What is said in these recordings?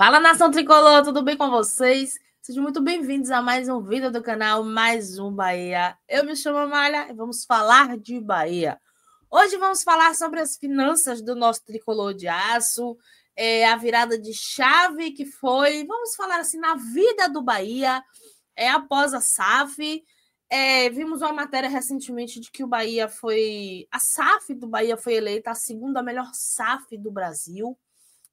Fala, nação tricolor, tudo bem com vocês? Sejam muito bem-vindos a mais um vídeo do canal Mais Um Bahia. Eu me chamo Amália e vamos falar de Bahia. Hoje vamos falar sobre as finanças do nosso tricolor de aço, a virada de chave que foi, vamos falar assim, na vida do Bahia, após a SAF. Vimos uma matéria recentemente de que a SAF do Bahia foi eleita a segunda melhor SAF do Brasil.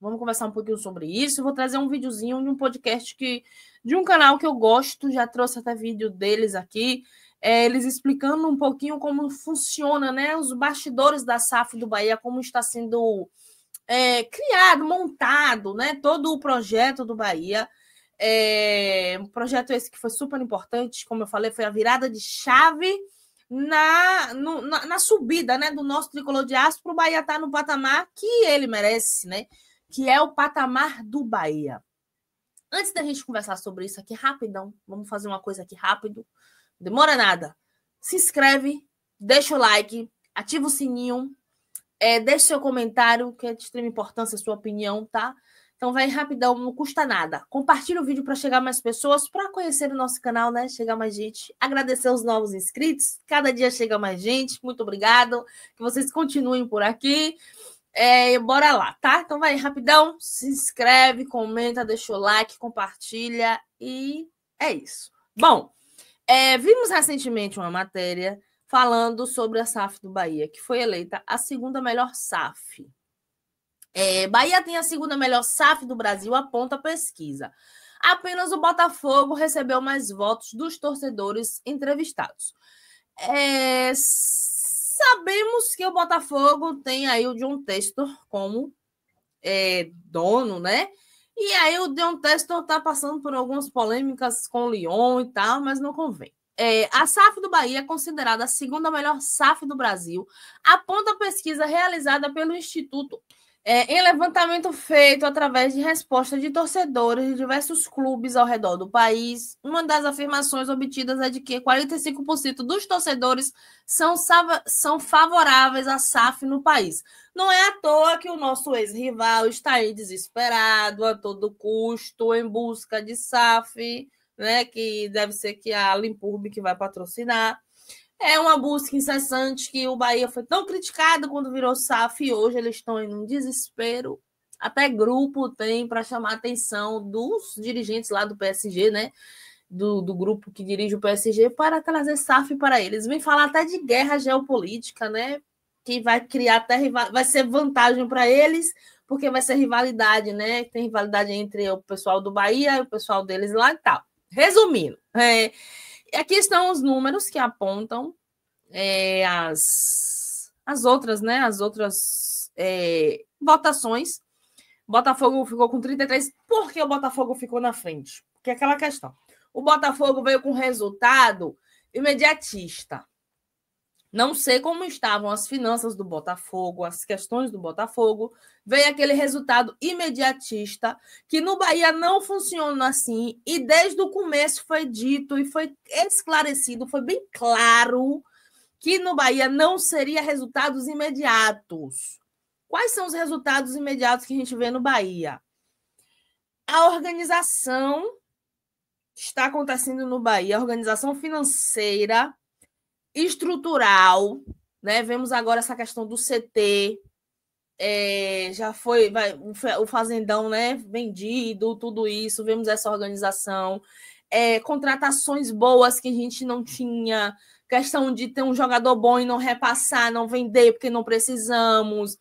Vamos conversar um pouquinho sobre isso. Eu vou trazer um videozinho de um podcast de um canal que eu gosto, já trouxe até vídeo deles aqui, eles explicando um pouquinho como funciona, né, os bastidores da SAF do Bahia, como está sendo criado, montado, né, todo o projeto do Bahia. Um projeto esse que foi super importante, como eu falei, foi a virada de chave na subida, né, do nosso tricolor de aço para o Bahia estar no patamar que ele merece, né? Que é o patamar do Bahia. Antes da gente conversar sobre isso aqui, rapidão, vamos fazer uma coisa aqui rápido, demora nada. Se inscreve, deixa o like, ativa o sininho, deixa seu comentário, que é de extrema importância a sua opinião, tá? Então vai rapidão, não custa nada. Compartilha o vídeo para chegar mais pessoas, para conhecer o nosso canal, né? Chegar mais gente. Agradecer os novos inscritos. Cada dia chega mais gente. Muito obrigado. Que vocês continuem por aqui. Bora lá, tá? Então vai rapidão, se inscreve, comenta, deixa o like, compartilha e é isso. Bom, vimos recentemente uma matéria falando sobre a SAF do Bahia, que foi eleita a segunda melhor SAF. Bahia tem a segunda melhor SAF do Brasil, aponta a pesquisa. Apenas o Botafogo recebeu mais votos dos torcedores entrevistados. Sabemos que o Botafogo tem aí o John Textor como dono, né? E aí o John Textor está passando por algumas polêmicas com o Lyon e tal, mas não convém. A SAF do Bahia é considerada a segunda melhor SAF do Brasil, aponta a pesquisa realizada pelo Instituto em levantamento feito através de resposta de torcedores de diversos clubes ao redor do país. Uma das afirmações obtidas é de que 45% dos torcedores são favoráveis à SAF no país. Não é à toa que o nosso ex-rival está aí desesperado, a todo custo, em busca de SAF, né, que deve ser que a Limpurb que vai patrocinar. É uma busca incessante que o Bahia foi tão criticado quando virou SAF e hoje eles estão em um desespero. Até grupo tem para chamar a atenção dos dirigentes lá do PSG, né? Do grupo que dirige o PSG, para trazer SAF para eles. Vem falar até de guerra geopolítica, né? Que vai criar até vai ser vantagem para eles, porque vai ser rivalidade, né? Tem rivalidade entre o pessoal do Bahia e o pessoal deles lá e tal. Resumindo, aqui estão os números que apontam as outras, né? As outras votações. Botafogo ficou com 33. Por que o Botafogo ficou na frente? Porque é aquela questão. O Botafogo veio com resultado imediatista. Não sei como estavam as finanças do Botafogo, as questões do Botafogo. Veio aquele resultado imediatista, que no Bahia não funciona assim, e desde o começo foi dito e foi esclarecido, foi bem claro que no Bahia não seria resultados imediatos. Quais são os resultados imediatos que a gente vê no Bahia? A organização está acontecendo no Bahia, a organização financeira, estrutural, né? Vemos agora essa questão do CT, já foi o fazendão, né? Vendido, tudo isso, vemos essa organização, contratações boas que a gente não tinha, questão de ter um jogador bom e não repassar, não vender porque não precisamos,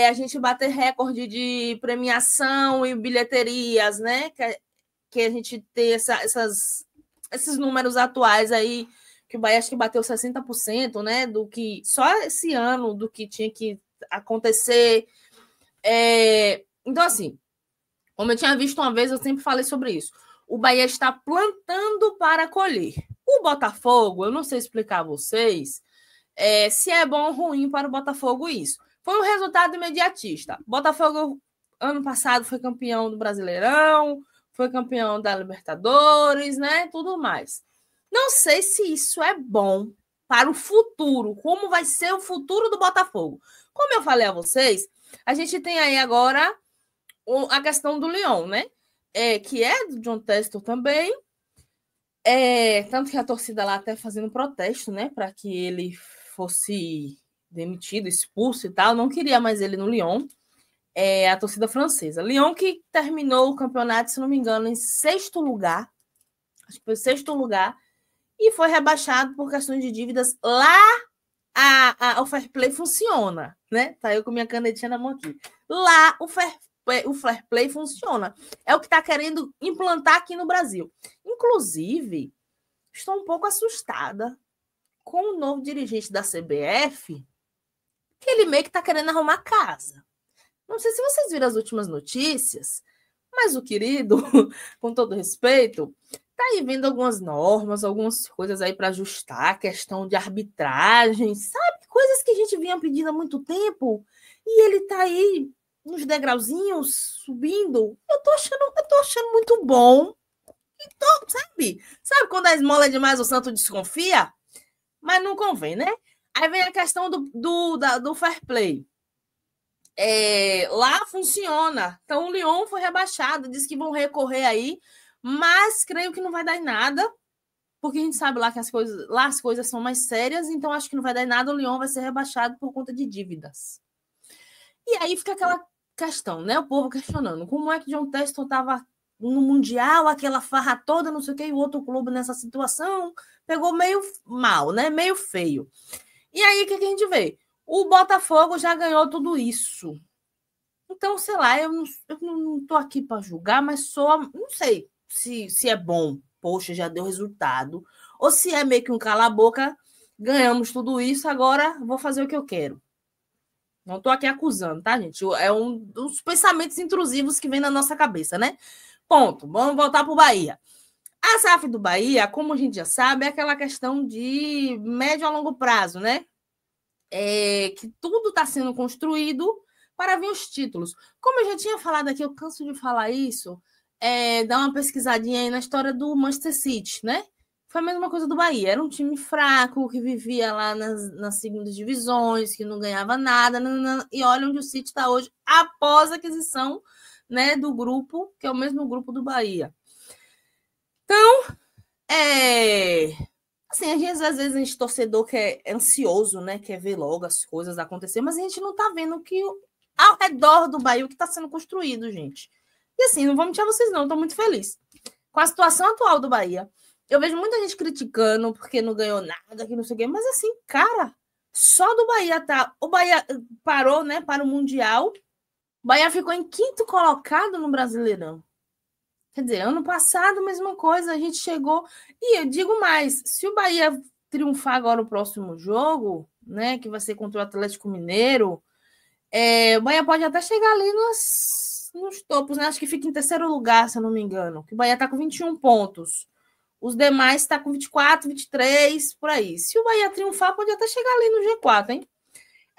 a gente bater recorde de premiação e bilheterias, né? Que a gente tem esses números atuais aí, que o Bahia acho que bateu 60%, né, do que só esse ano, do que tinha que acontecer. Então, assim, como eu tinha visto uma vez, eu sempre falei sobre isso. O Bahia está plantando para colher. O Botafogo, eu não sei explicar a vocês se é bom ou ruim para o Botafogo isso. Foi um resultado imediatista. Botafogo, ano passado, foi campeão do Brasileirão, foi campeão da Libertadores, né, tudo mais. Não sei se isso é bom para o futuro, como vai ser o futuro do Botafogo. Como eu falei a vocês, a gente tem aí agora a questão do Lyon, né? que é do John Textor também. Tanto que a torcida lá até fazendo protesto, né, para que ele fosse demitido, expulso e tal, não queria mais ele no Lyon. A torcida francesa. Lyon que terminou o campeonato, se não me engano, em 6º lugar. Acho que foi 6º lugar. E foi rebaixado por questões de dívidas. Lá o fair play funciona, né? Tá eu com minha canetinha na mão aqui. Lá o fair play funciona. É o que está querendo implantar aqui no Brasil. Inclusive, estou um pouco assustada com o novo dirigente da CBF, que ele meio que está querendo arrumar casa. Não sei se vocês viram as últimas notícias, mas o querido, com todo respeito, está aí vendo algumas normas, algumas coisas aí para ajustar, questão de arbitragem, sabe? Coisas que a gente vinha pedindo há muito tempo, e ele está aí nos degrauzinhos, subindo. Eu tô achando muito bom. Então, sabe quando a esmola é demais, o santo desconfia? Mas não convém, né? Aí vem a questão do fair play. Lá funciona. Então o Lyon foi rebaixado, diz que vão recorrer aí, mas creio que não vai dar em nada, porque a gente sabe lá que as coisas são mais sérias, então acho que não vai dar em nada, o Lyon vai ser rebaixado por conta de dívidas. E aí fica aquela questão, né? O povo questionando, como é que John Textor estava no Mundial, aquela farra toda, não sei o que, e o outro clube nessa situação pegou meio mal, né? Meio feio. E aí o que a gente vê? O Botafogo já ganhou tudo isso. Então, sei lá, eu não tô aqui para julgar, mas não sei se é bom, poxa, já deu resultado, ou se é meio que um cala-boca, ganhamos tudo isso, agora vou fazer o que eu quero. Não estou aqui acusando, tá, gente? É um dos pensamentos intrusivos que vem na nossa cabeça, né? Ponto. Vamos voltar para o Bahia. A SAF do Bahia, como a gente já sabe, é aquela questão de médio a longo prazo, né? Que tudo está sendo construído para vir os títulos. Como eu já tinha falado aqui, eu canso de falar isso, dá uma pesquisadinha aí na história do Manchester City, né? Foi a mesma coisa do Bahia. Era um time fraco, que vivia lá nas segundas divisões, que não ganhava nada. E olha onde o City está hoje, após a aquisição, né, do grupo, que é o mesmo grupo do Bahia. Então, assim, às vezes a gente, torcedor, que é ansioso, né? Quer ver logo as coisas acontecer, mas a gente não tá vendo que ao redor do Bahia o que está sendo construído, gente. E assim, não vou mentir a vocês, não, estou muito feliz com a situação atual do Bahia. Eu vejo muita gente criticando porque não ganhou nada, que não sei o quê, mas assim, cara, só do Bahia tá. O Bahia parou, né, para o Mundial. O Bahia ficou em 5º colocado no Brasileirão. Quer dizer, ano passado, mesma coisa, a gente chegou. E eu digo mais: se o Bahia triunfar agora o próximo jogo, né, que vai ser contra o Atlético Mineiro, o Bahia pode até chegar ali nos topos, né? Acho que fica em 3º lugar, se eu não me engano. Que o Bahia está com 21 pontos. Os demais estão com 24, 23, por aí. Se o Bahia triunfar, pode até chegar ali no G4, hein?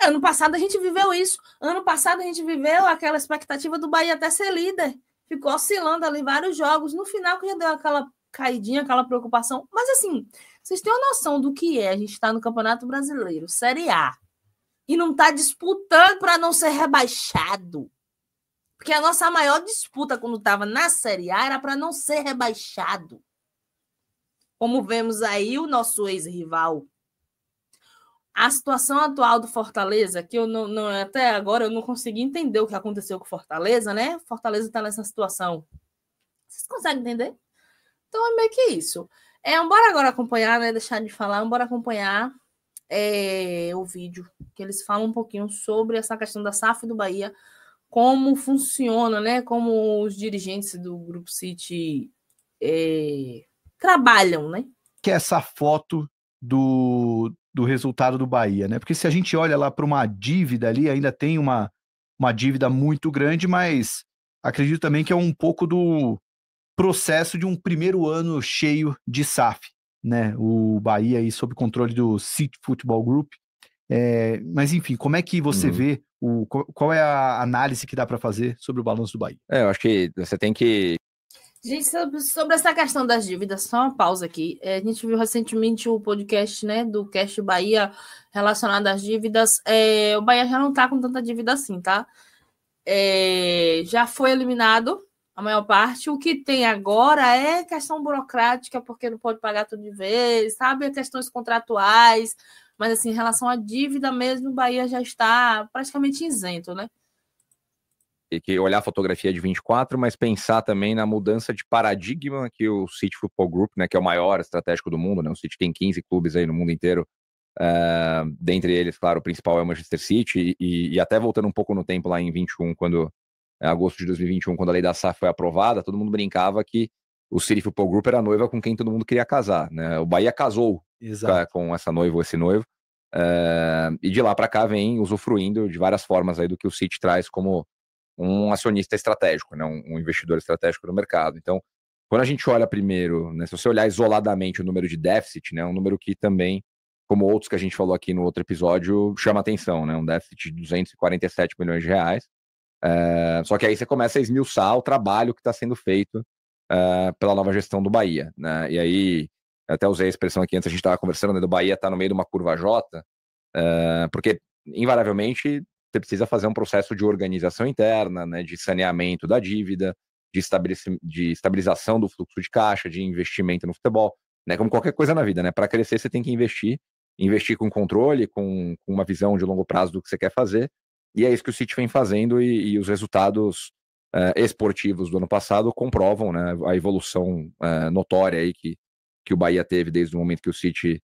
Ano passado a gente viveu isso. Ano passado a gente viveu aquela expectativa do Bahia até ser líder. Ficou oscilando ali vários jogos. No final, que já deu aquela caidinha, aquela preocupação. Mas assim, vocês têm uma noção do que é a gente estar no Campeonato Brasileiro, Série A, e não está disputando para não ser rebaixado. Porque a nossa maior disputa quando estava na Série A era para não ser rebaixado. Como vemos aí o nosso ex-rival. A situação atual do Fortaleza, que eu não até agora eu não consegui entender o que aconteceu com o Fortaleza, né? Fortaleza está nessa situação. Vocês conseguem entender? Então é meio que isso. Bora agora acompanhar, né? Deixar de falar, bora acompanhar o vídeo, que eles falam um pouquinho sobre essa questão da SAF do Bahia, como funciona, né? Como os dirigentes do Grupo City trabalham, né? Que é essa foto do resultado do Bahia, né? Porque se a gente olha lá para uma dívida ali, ainda tem uma dívida muito grande, mas acredito também que é um pouco do processo de um primeiro ano cheio de SAF, né? O Bahia aí sob controle do City Football Group. Mas enfim, como é que você vê, qual é a análise que dá para fazer sobre o balanço do Bahia? Eu acho que você tem que... Gente, sobre essa questão das dívidas, só uma pausa aqui. A gente viu recentemente o podcast, né, do Cast Bahia relacionado às dívidas. O Bahia já não tá com tanta dívida assim, tá? Já foi eliminado A maior parte. O que tem agora é questão burocrática, porque não pode pagar tudo de vez, sabe? Questões contratuais. Mas, assim, em relação à dívida mesmo, o Bahia já está praticamente isento, né? E que olhar a fotografia de 24, mas pensar também na mudança de paradigma que o City Football Group, né, que é o maior estratégico do mundo, né? O City tem 15 clubes aí no mundo inteiro. Dentre eles, claro, o principal é o Manchester City, e até voltando um pouco no tempo lá em 21, agosto de 2021, quando a lei da SAF foi aprovada, todo mundo brincava que o City Football Group era a noiva com quem todo mundo queria casar, né? O Bahia casou com essa noiva ou esse noivo, e de lá para cá vem usufruindo de várias formas aí do que o City traz como um acionista estratégico, né? Um investidor estratégico no mercado. Então, quando a gente olha primeiro, né, se você olhar isoladamente o número de déficit, né, um número que também, como outros que a gente falou aqui no outro episódio, chama atenção, né? Um déficit de 247 milhões de reais. Só que aí você começa a esmiuçar o trabalho que está sendo feito pela nova gestão do Bahia, né? E aí, até usei a expressão aqui antes, a gente estava conversando, né, do Bahia tá no meio de uma curva J, porque, invariavelmente, você precisa fazer um processo de organização interna, né, de saneamento da dívida, de estabilização do fluxo de caixa, de investimento no futebol, né, como qualquer coisa na vida, né? Para crescer, você tem que investir com controle, com uma visão de longo prazo do que você quer fazer, e é isso que o City vem fazendo, e os resultados esportivos do ano passado comprovam, né, a evolução notória aí que o Bahia teve desde o momento que o City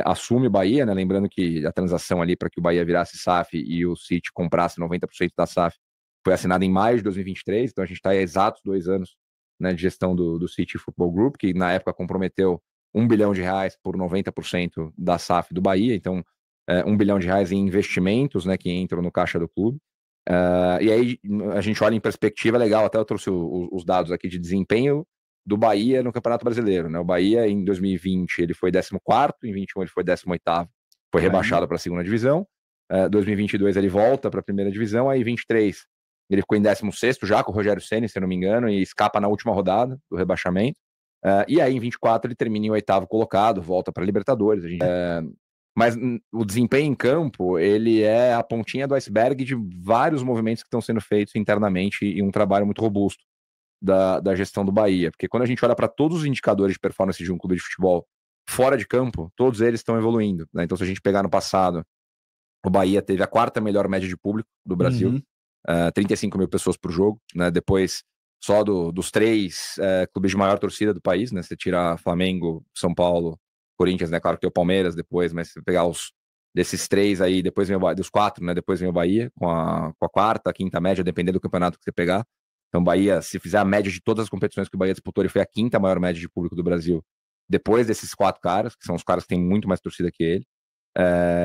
assume o Bahia, né? Lembrando que a transação ali para que o Bahia virasse SAF e o City comprasse 90% da SAF foi assinada em maio de 2023, então a gente está há exatos 2 anos, né, de gestão do City Football Group, que na época comprometeu R$1 bilhão por 90% da SAF do Bahia, então R$1 bilhão em investimentos, né, que entram no caixa do clube. E aí a gente olha em perspectiva, legal, até eu trouxe os dados aqui de desempenho do Bahia no Campeonato Brasileiro, né? O Bahia em 2020 ele foi 14º, em 21 ele foi 18º, foi rebaixado para a segunda divisão. 2022 ele volta para a primeira divisão, aí 23 ele ficou em 16º já com o Rogério Ceni, se não me engano, e escapa na última rodada do rebaixamento. E aí em 24 ele termina em 8º colocado, volta para a Libertadores. Mas o desempenho em campo, ele é a pontinha do iceberg de vários movimentos que estão sendo feitos internamente e um trabalho muito robusto da gestão do Bahia, porque quando a gente olha para todos os indicadores de performance de um clube de futebol fora de campo, todos eles estão evoluindo, né? Então, se a gente pegar no passado, o Bahia teve a 4ª melhor média de público do Brasil, 35 mil pessoas por jogo, né? Depois, só dos 3 clubes de maior torcida do país, né? Você tira Flamengo, São Paulo, Corinthians, né? Claro que tem o Palmeiras depois, mas se você pegar desses 3 aí, depois vem dos 4, né? Depois vem o Bahia, com a 4ª, 5ª média, dependendo do campeonato que você pegar. Então, Bahia, se fizer a média de todas as competições que o Bahia disputou, ele foi a 5ª maior média de público do Brasil, depois desses 4 caras, que são os caras que têm muito mais torcida que ele.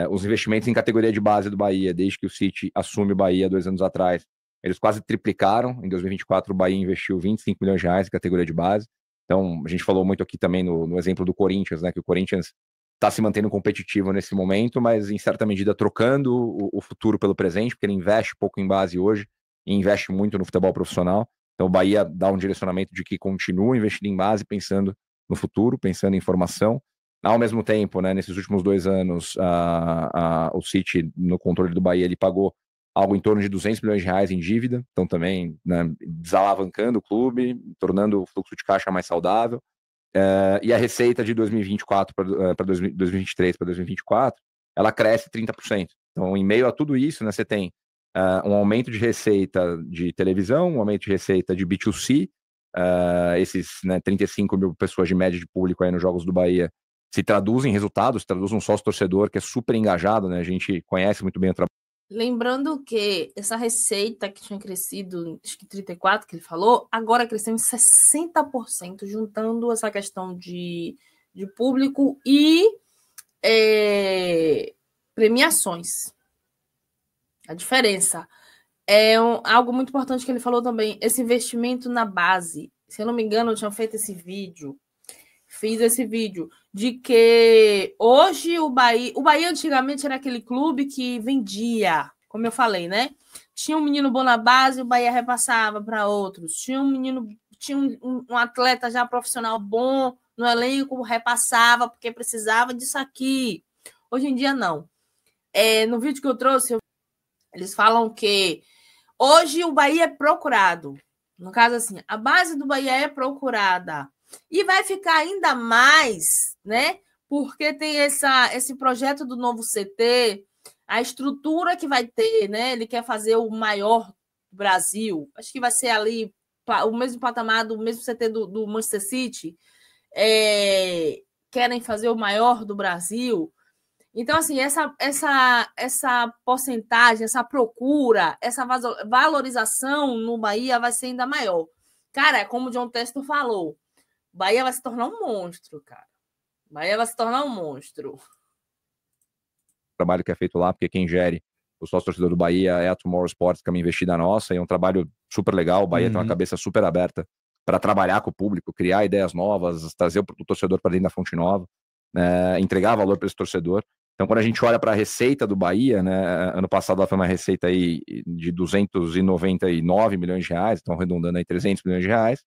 Os investimentos em categoria de base do Bahia, desde que o City assume o Bahia 2 anos atrás, eles quase triplicaram. Em 2024, o Bahia investiu R$25 milhões em categoria de base. Então, a gente falou muito aqui também no exemplo do Corinthians, né, que o Corinthians está se mantendo competitivo nesse momento, mas em certa medida trocando o futuro pelo presente, porque ele investe pouco em base hoje, e investe muito no futebol profissional. Então o Bahia dá um direcionamento de que continua investindo em base, pensando no futuro, pensando em formação. Ao mesmo tempo, né, nesses últimos 2 anos, o City, no controle do Bahia, ele pagou algo em torno de R$200 milhões em dívida, então também, né, desalavancando o clube, tornando o fluxo de caixa mais saudável. E a receita de 2024 para 2023 para 2024, ela cresce 30%. Então, em meio a tudo isso, né, você tem um aumento de receita de televisão, um aumento de receita de B2C, esses, né, 35 mil pessoas de média de público aí nos Jogos do Bahia se traduzem em resultados, se traduz um sócio-torcedor que é super engajado, né? A gente conhece muito bem o trabalho. Lembrando que essa receita que tinha crescido, acho que 34%, que ele falou, agora cresceu em 60%, juntando essa questão de público e premiações. A diferença é algo muito importante que ele falou também, esse investimento na base. Se eu não me engano, eu tinha feito esse vídeo, fiz esse vídeo, de que hoje o Bahia antigamente era aquele clube que vendia, como eu falei, né? Tinha um menino bom na base, o Bahia repassava para outros. Tinha um atleta já profissional bom no elenco, repassava porque precisava disso aqui. Hoje em dia, não. No vídeo que eu trouxe, eles falam que hoje o Bahia é procurado. No caso, assim, a base do Bahia é procurada. E vai ficar ainda mais, né? Porque tem esse projeto do novo CT, a estrutura que vai ter, né? Ele quer fazer o maior do Brasil. Acho que vai ser ali o mesmo patamar do mesmo CT do Manchester City. Querem fazer o maior do Brasil. Então, assim, essa porcentagem, essa procura, essa valorização no Bahia vai ser ainda maior. Cara, como o John Textor falou, o Bahia vai se tornar um monstro, cara. O Bahia vai se tornar um monstro. O trabalho que é feito lá, porque quem gere o sócio torcedor do Bahia é a Tomorrow Sports, que é uma investida nossa, e é um trabalho super legal. O Bahia tem uma cabeça super aberta para trabalhar com o público, criar ideias novas, trazer o torcedor para dentro da fonte nova, entregar valor para esse torcedor. Então, quando a gente olha para a receita do Bahia, né, ano passado ela foi uma receita aí de 299 milhões de reais, então arredondando aí 300 milhões de reais,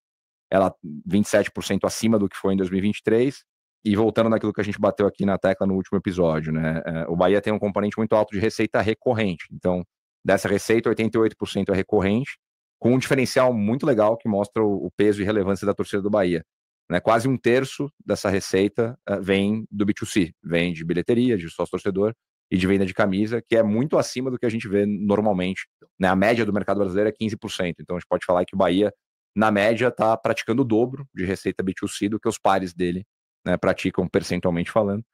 ela 27% acima do que foi em 2023, e voltando naquilo que a gente bateu aqui na tecla no último episódio, né, o Bahia tem um componente muito alto de receita recorrente, então dessa receita 88% é recorrente, com um diferencial muito legal que mostra o peso e relevância da torcida do Bahia. Né, quase um terço dessa receita vem do B2C, vem de bilheteria, de sócio-torcedor e de venda de camisa, que é muito acima do que a gente vê normalmente. Né, a média do mercado brasileiro é 15%, então a gente pode falar que o Bahia, na média, está praticando o dobro de receita B2C do que os pares dele, né, praticam percentualmente falando.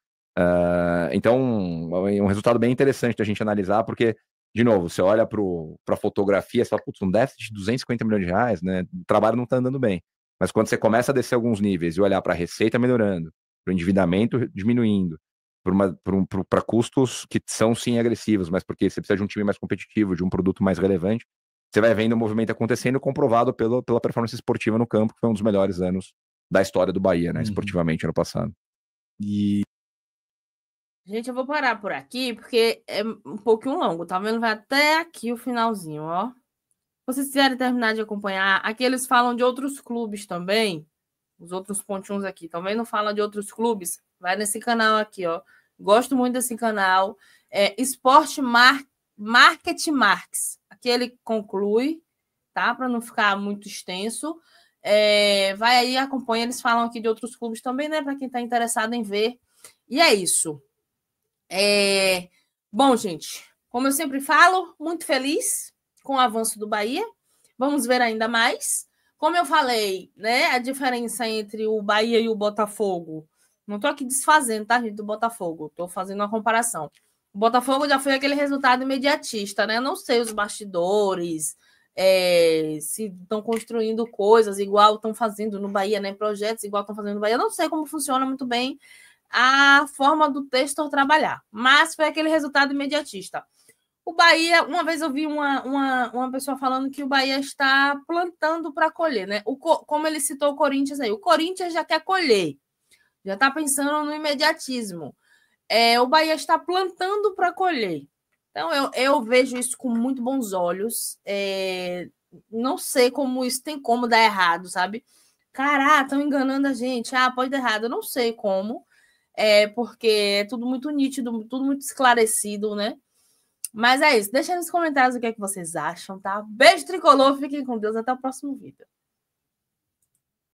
Então, é um resultado bem interessante da gente analisar, porque, de novo, você olha para a fotografia e fala, putz, um déficit de 250 milhões de reais, né, o trabalho não está andando bem. Mas quando você começa a descer alguns níveis e olhar para a receita melhorando, para o endividamento diminuindo, para custos que são sim agressivos, mas porque você precisa de um time mais competitivo, de um produto mais relevante, você vai vendo o movimento acontecendo, comprovado pela performance esportiva no campo, que foi um dos melhores anos da história do Bahia, né, esportivamente, ano passado. Gente, eu vou parar por aqui, porque é um pouquinho longo, tá vendo? Vai até aqui o finalzinho, ó. Vocês quiserem terminar de acompanhar, aqui eles falam de outros clubes também, os outros pontinhos aqui, também não falam de outros clubes, vai nesse canal aqui, ó. Gosto muito desse canal, Esporte Market Marks, aqui ele conclui, tá? Para não ficar muito extenso. Vai aí, acompanha, eles falam aqui de outros clubes também, né? Para quem está interessado em ver. E é isso. Bom, gente, como eu sempre falo, muito feliz com o avanço do Bahia. Vamos ver ainda mais. Como eu falei, né, a diferença entre o Bahia e o Botafogo. Não estou aqui desfazendo, tá, gente, do Botafogo. Estou fazendo uma comparação. O Botafogo já foi aquele resultado imediatista, né? Eu não sei os bastidores, se estão construindo coisas igual estão fazendo no Bahia, né? Projetos igual estão fazendo no Bahia. Eu não sei como funciona muito bem a forma do Textor trabalhar, mas foi aquele resultado imediatista. O Bahia, uma vez eu vi uma pessoa falando que o Bahia está plantando para colher, né? Como ele citou o Corinthians aí, o Corinthians já quer colher, já está pensando no imediatismo. O Bahia está plantando para colher. Então, eu vejo isso com muito bons olhos. Não sei como isso tem como dar errado, sabe? Caraca, estão enganando a gente. Pode dar errado. Eu não sei como, porque é tudo muito nítido, tudo muito esclarecido, né? Mas é isso. Deixa aí nos comentários o que é que vocês acham, tá? Beijo tricolor, fiquem com Deus, até o próximo vídeo.